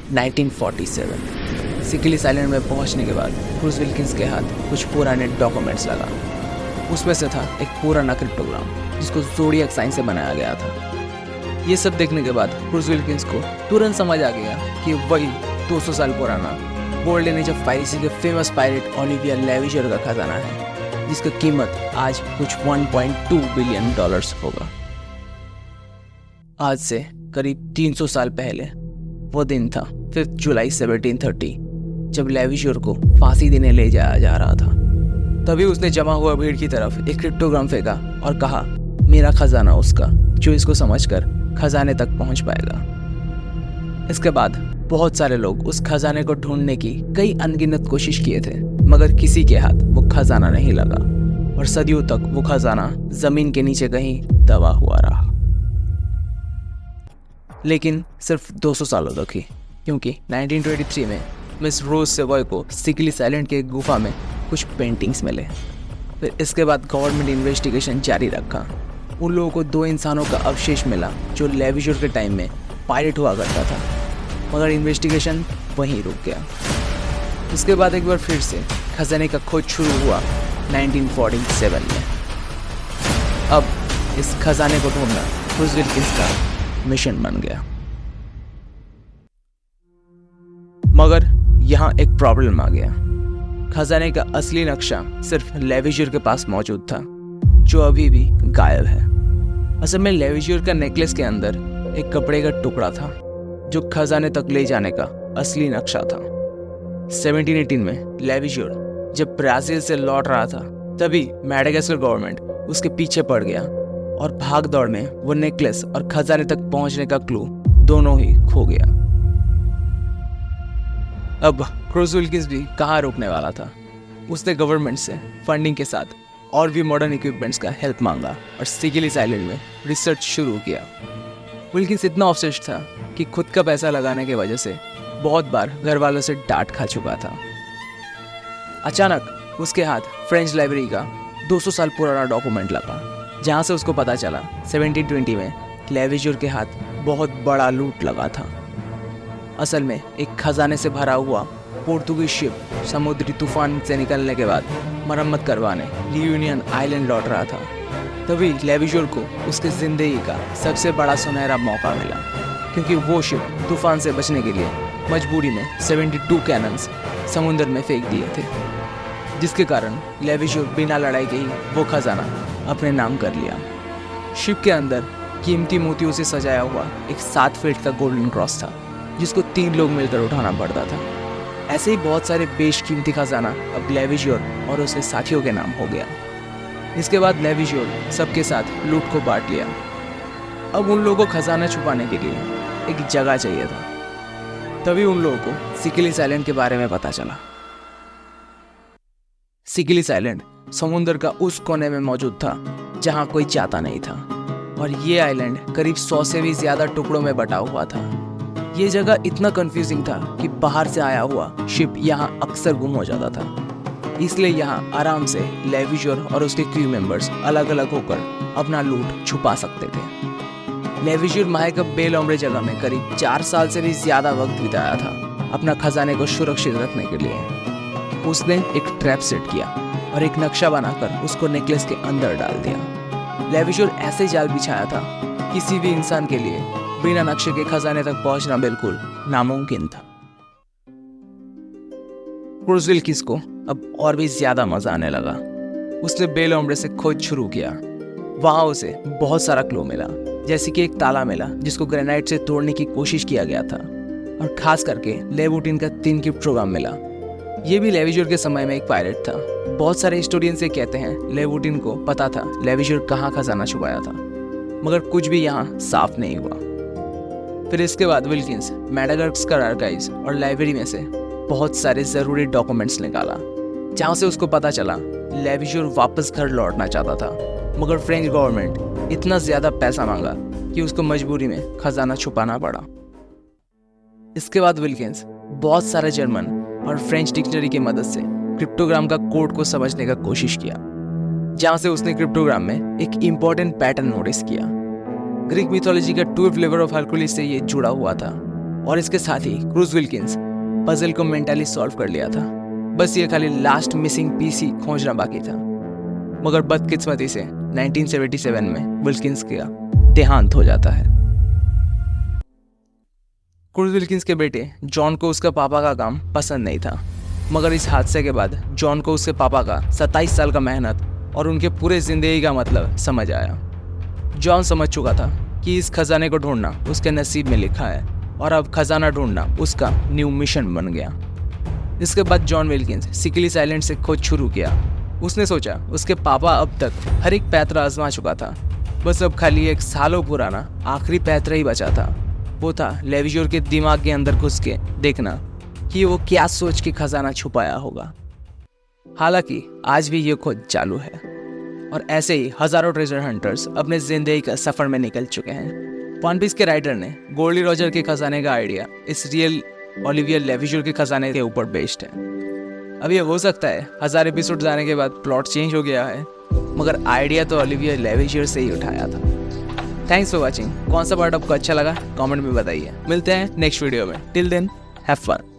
1947 सिकिलिस island में पहुंचने के बाद ब्रूस विल्किंस के हाथ कुछ पुराने डॉक्यूमेंट्स लगा। उसमें से था एक पुराना क्रिप्टोग्राम जिसको ज़ोडिएक साइन से बनाया गया था। ये सब देखने के बाद ब्रूस विल्किंस को तुरंत समझ आ गया कि वही 200 साल पुराना गोल्डन एज ऑफ पायरेसी के फेमस पायरेट ओलिविया लेविशर का खजाना है, जिसकी कीमत आज कुछ $1.2 बिलियन होगा। आज से करीब 300 साल पहले वो दिन था 5 जुलाई 1730, जब लेविशर को फांसी देने ले जाया जा रहा था। तभी उसने जमा हुआ भीड़ की तरफ एक क्रिप्टोग्राम फेंका और कहा, मेरा खजाना उसका जो इसको समझकर खजाने तक पहुंच पाएगा। इसके बाद बहुत सारे लोग उस खजाने को ढूंढने की कई अनगिनत कोशिश किए थे, मगर किसी के हाथ वो खजाना नहीं लगा और सदियों तक वो खजाना जमीन के नीचे कहीं दबा हुआ रहा। लेकिन सिर्फ 200 सालों तक ही, क्योंकि 1923 में मिस रोज सेवॉय को सिकिलिस आइलैंड के गुफा में कुछ पेंटिंग्स मिले। फिर इसके बाद गवर्नमेंट इन्वेस्टिगेशन जारी रखा। उन लोगों को 2 इंसानों का अवशेष मिला जो लेविशर के टाइम में पायरेट हुआ करता था, मगर इन्वेस्टिगेशन वहीं रुक गया। इसके बाद एक बार फिर से खजाने का खोज शुरू हुआ 1947 में। अब इस खजाने को ढूंढना ब्रूस विल्किंस का मिशन बन गया। मगर यहाँ एक प्रॉब्लम आ गया। खजाने का असली नक्शा सिर्फ लेविशर के पास मौजूद था, जो अभी भी गायब है। असल में लेविशर का नेकलेस के अंदर एक कपड़े का टुकड़ा था जो खजाने तक ले जाने का असली नक्शा था। 1718 में लेविशर जब ब्राजील से लौट रहा था, तभी मैडागास्कर गवर्नमेंट उसके पीछे पड़ गया और भाग दौड़ में वो नेकलेस और खजाने तक पहुंचने का क्लू दोनों ही खो गया। अब ब्रूस विल्किंस भी कहाँ रुकने वाला था। उसने गवर्नमेंट से फंडिंग के साथ और भी मॉडर्न इक्विपमेंट्स का हेल्प मांगा और सिकिलिस आइलैंड में रिसर्च शुरू किया। विल्किंस इतना ऑब्सेस्ड था कि खुद का पैसा लगाने की वजह से बहुत बार घर वालों से डांट खा चुका था। अचानक उसके हाथ फ्रेंच लाइब्रेरी का 200 साल पुराना डॉक्यूमेंट लगा, जहाँ से उसको पता चला 1720 में लेविशर के हाथ बहुत बड़ा लूट लगा था। असल में एक खजाने से भरा हुआ पोर्तुगीज शिप समुद्री तूफान से निकलने के बाद मरम्मत करवाने रियूनियन आइलैंड लौट रहा था। तभी लेविशर को उसके जिंदगी का सबसे बड़ा सुनहरा मौका मिला, क्योंकि वो शिप तूफान से बचने के लिए मजबूरी में 72 कैनन्स समुद्र में फेंक दिए थे, जिसके कारण लेविशर बिना लड़ाई के ही वो खजाना अपने नाम कर लिया। शिप के अंदर कीमती मोतियों से सजाया हुआ एक 7 फीट का गोल्डन क्रॉस था, जिसको 3 लोग मिलकर उठाना पड़ता था। ऐसे ही बहुत सारे बेशकीमती खजाना अब लेविशर और उसके साथियों के नाम हो गया। इसके बाद लेविशर सबके साथ लूट को बांट लिया। अब उन लोगों को खजाना छुपाने के लिए एक जगह चाहिए था। तभी उन लोगों को सिकिलिस आइलैंड के बारे में पता चला। सिकिलिस आइलैंड समुद्र का उस कोने में मौजूद था जहां कोई जाता नहीं था, और ये आइलैंड करीब 100 से भी ज्यादा टुकड़ों में बटा हुआ था। ये जगह इतना कंफ्यूजिंग था कि बाहर से आया हुआ शिप यहाँ अक्सर गुम हो जाता था। इसलिए यहाँ आराम से लेविशर और उसके क्रू मेंबर्स अलग अलग होकर अपना लूट छुपा सकते थे। लेविशर महाकब बे लोम्ब्रे जगह में करीब 4 साल से भी ज्यादा वक्त बिताया था अपना खजाने को सुरक्षित रखने के लिए। उसने एक ट्रैप सेट किया और एक नक्शा बनाकर उसको नेकलेस के अंदर डाल दिया। लेविशर ऐसे जाल बिछाया था किसी भी इंसान के लिए बिना नक्शे के खजाने तक पहुंचना बिल्कुल नामुमकिन था। ब्रूस विल्किंस को अब और भी ज्यादा मजा आने लगा। उसने बे लोम्ब्रे से खोज शुरू किया। वहां उसे बहुत सारा क्लू मिला, जैसे कि एक ताला मिला जिसको ग्रेनाइट से तोड़ने की कोशिश किया गया था, और खास करके लेवुटिन का 3 क्रिप्टोग्राम मिला। ये भी लेविशर के समय में एक पायरेट था। बहुत सारे हिस्टोरियन से कहते हैं लेवुटिन को पता था लेविशर कहाँ खजाना छुपाया था, मगर कुछ भी यहाँ साफ नहीं हुआ। फिर इसके बाद विल्किंस मैडागास्कर आर्काइव्स और लाइब्रेरी में से बहुत सारे ज़रूरी डॉक्यूमेंट्स निकाला, जहाँ से उसको पता चला लेविशर वापस घर लौटना चाहता था, मगर फ्रेंच गवर्नमेंट इतना ज़्यादा पैसा मांगा कि उसको मजबूरी में खजाना छुपाना पड़ा। इसके बाद विल्किंस बहुत सारे जर्मन और फ्रेंच डिक्शनरी की मदद से क्रिप्टोग्राम का कोड को समझने का कोशिश किया, जहाँ से उसने क्रिप्टोग्राम में एक इम्पॉर्टेंट पैटर्न नोटिस किया। ग्रीक मिथोलॉजी का 12 फ्लेवर ऑफ हरकुलिस से ये जुड़ा हुआ था, और इसके साथ ही क्रूज विल्किंस पजल को मेंटली सॉल्व कर लिया था। बस ये खाली लास्ट मिसिंग पीस ही खोजना बाकी था। मगर बदकिस्मती से 1977 में विल्किंस का देहांत हो जाता है। क्रूज विल्किंस के बेटे जॉन को उसका पापा का काम पसंद नहीं था, मगर इस हादसे के बाद जॉन को उसके पापा का 27 साल का मेहनत और उनके पूरे जिंदगी का मतलब समझ आया। जॉन समझ चुका था कि इस खजाने को ढूंढना उसके नसीब में लिखा है और अब खजाना ढूंढना उसका न्यू मिशन बन गया। इसके बाद जॉन विल्किंस सिकलिस आइलैंड से खोज शुरू किया। उसने सोचा उसके पापा अब तक हर एक पैतरा आजमा चुका था, बस अब खाली एक सालों पुराना आखिरी पैतरा ही बचा था। वो था लेविजोर के दिमाग के अंदर घुस के देखना कि वो क्या सोच के खजाना छुपाया होगा। हालांकि आज भी ये खोज चालू है और ऐसे ही हजारों ट्रेजर हंटर्स अपने जिंदगी का सफर में निकल चुके हैं। वन पीस के राइटर ने गोल्डी रॉजर के खजाने का आइडिया इस रियल ओलिवियर लेविजोर के खजाने के ऊपर बेस्ड है। अब ये हो सकता है 1000 एपिसोड जाने के बाद प्लॉट चेंज हो गया है, मगर आइडिया तो ओलिवियर लेविजोर से ही उठाया था। Thanks for watching. कौन सा पार्ट आपको अच्छा लगा कमेंट में बताइए। मिलते हैं नेक्स्ट वीडियो में। Till then have fun.